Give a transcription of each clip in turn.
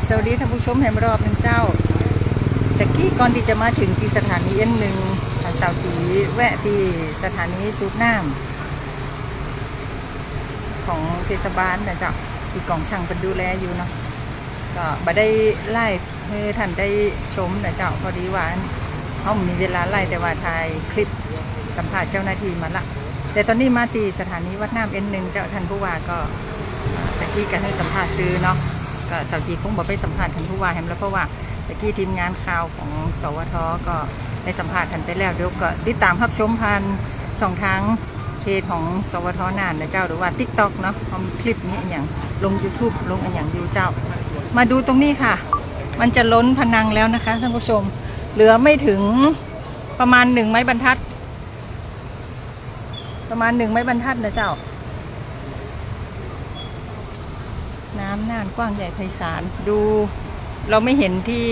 สวัสดีท่านผู้ชมแห่งรอบหนึ่งเจ้าตะกี้ก่อนที่จะมาถึงที่สถานีN1สาวจีแวะที่สถานีสูบน้ำของเทศบาลนะเจ้าที่กองช่างเป็นดูแลอยู่เนาะก็มาได้ไล่ให้ท่านได้ชมนะเจ้าพอดีว่าเขามีเวลาไล่แต่ว่าถ่ายคลิปสัมภาษณ์เจ้าหน้าที่มาละแต่ตอนนี้มาที่สถานีวัดน้ำN1เจ้าท่านผู้ว่าก็ตะกี้กันให้สัมภาษณ์ซื้อเนาะก็สาวจีคงบอกไปสัมภาษณ์ท่านผู้ว่าแฮมแล้วเพราะว่าตะกี้ทีมงานข่าวของสวทก็ได้สัมภาษณ์ท่านไปแล้วเดี๋ยวก็ติดตามรับชมผ่านช่องทางเพจของสวทน่านนะเจ้าหรือว่า TikTok เนาะทำคลิปนี้อย่างลง YouTube ลงอย่างดูเจ้ามาดูตรงนี้ค่ะมันจะล้นพนังแล้วนะคะท่านผู้ชมเหลือไม่ถึงประมาณ1 ไม้บรรทัดประมาณ1 ไม้บรรทัดนะเจ้าน้ำน่านกว้างใหญ่ไพศาลดูเราไม่เห็นที่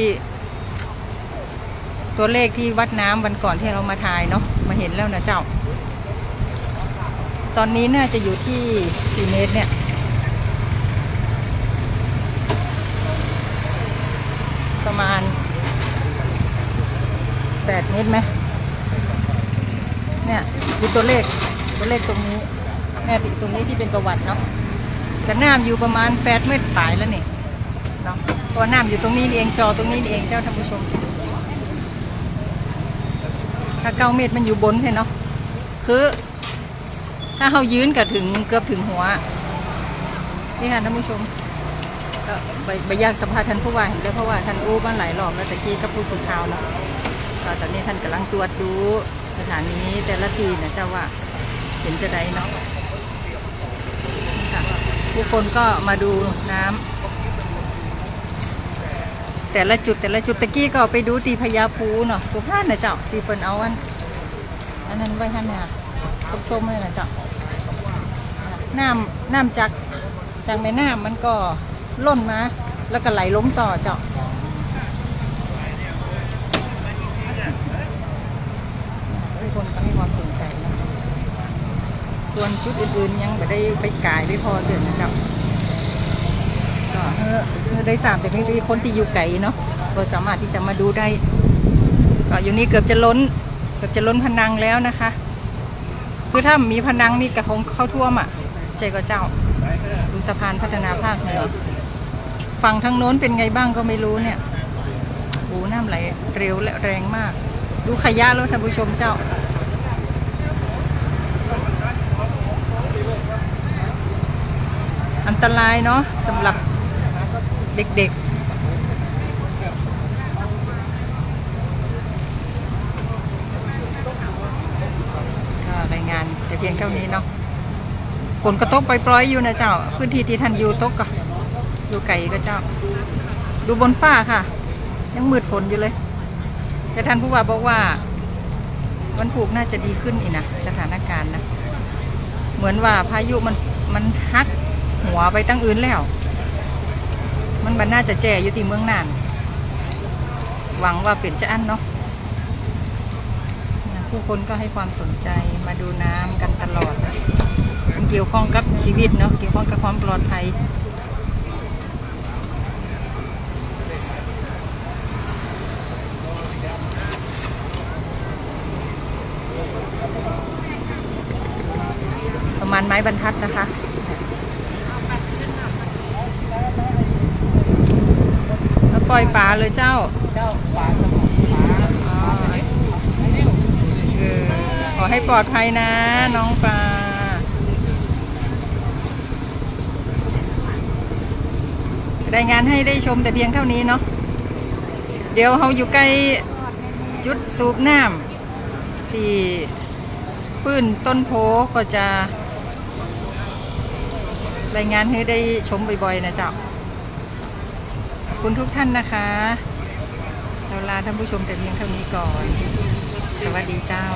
ตัวเลขที่วัดน้ำวันก่อนที่เรามาถ่ายเนาะมาเห็นแล้วนะเจ้าตอนนี้น่าจะอยู่ที่กี่เมตรเนี่ยประมาณ8 เมตรไหมเนี่ยดูตัวเลขตรงนี้แม่ติดตรงนี้ที่เป็นประวัติเนาะแต่น้ำอยู่ประมาณ8 เมตรปลายแล้วนี่เนาะเพราะน้ำอยู่ตรงนี้เองจอตรงนี้เองเจ้าท่านผู้ชมถ้า9 เมตรมันอยู่บนใช่เนาะคือถ้าเขายืนก็ถึงเกือบถึงหัวนี่ค่ะท่านผู้ชมก็ไปยากสัมภาษณ์ท่านผู้ว่าเห็นเลยเพราะว่าท่านอู้มาหลายรอบแล้วตะกี้กับผู้สื่อข่าวแล้วตอนนี้ท่านกำลังตรวจดูสถานีแต่ละทีนะเจ้าว่าเห็นจะได้เนาะผู้คนก็มาดูน้ำแต่ละจุดตะกี้ก็ไปดูตีพญาภูเนาะตัวท่านนะเจ้าตีเปิลเอาอันนั้นไว้ท่านเนี่ยส้มๆเลยนะเจ้าน้ำจากแม่น้ำมันก็ล่นมาแล้วก็ไหลล้มต่อเจ้าทุกคนก็ให้ความสนใจนะส่วนจุดอื่นๆยังไม่ได้ไปกายได้พอเดือนนะเจ้าก็ได้3แต่ไม่มีคนที่อยู่ไกลเนาะก็สามารถที่จะมาดูได้ก็อยู่นี่เกือบจะล้นพนังแล้วนะคะคือถ้ามีพนังนี่กระคงเข้าท่วมอ่ะใจก็เจ้าดูสะพานพัฒนาภาคเหนือฝั่งทางโน้นเป็นไงบ้างก็ไม่รู้เนี่ยโอ้น้ำไหลเร็วและแรงมากดูขยะแล้วท่านผู้ชมเจ้าอันตรายเนาะสำหรับเด็กๆก็รายงานแต่เพียงเท่านี้เนาะฝนกระตกปล่อยๆอยู่นะเจ้าพื้นที่ที่ท่านอยู่ตกก็อยู่ไกลก็เจ้าดูบนฟ้าค่ะยังมืดฝนอยู่เลยแต่ท่านผู้ว่าบอกว่าวันพุธน่าจะดีขึ้นอีกนะสถานการณ์นะเหมือนว่าพายุมันฮักหัวไปตั้งอื่นแล้วมันน่าจะแจ่อยู่ที่เมืองน่านหวังว่าเป็นจะอันเนาะผู้คนก็ให้ความสนใจมาดูน้ำกันตลอดมันเกี่ยวข้องกับชีวิตเนาะเกี่ยวข้องกับความปลอดภัยประมาณไม้บรรทัดนะคะแล้วปล่อยปลาเลยเจ้าปลาขอให้ปลอดภัยนะน้องปลารายงานให้ได้ชมแต่เพียงเท่านี้เนาะเดี๋ยวเราอยู่ใกล้จุดสูบน้ำที่ปื้นต้นโพก็จะรายงานให้ได้ชมบ่อยๆนะเจ้าขอบคุณทุกท่านนะคะเราลาท่านผู้ชมแต่เพียงเท่านี้ก่อนสวัสดีเจ้า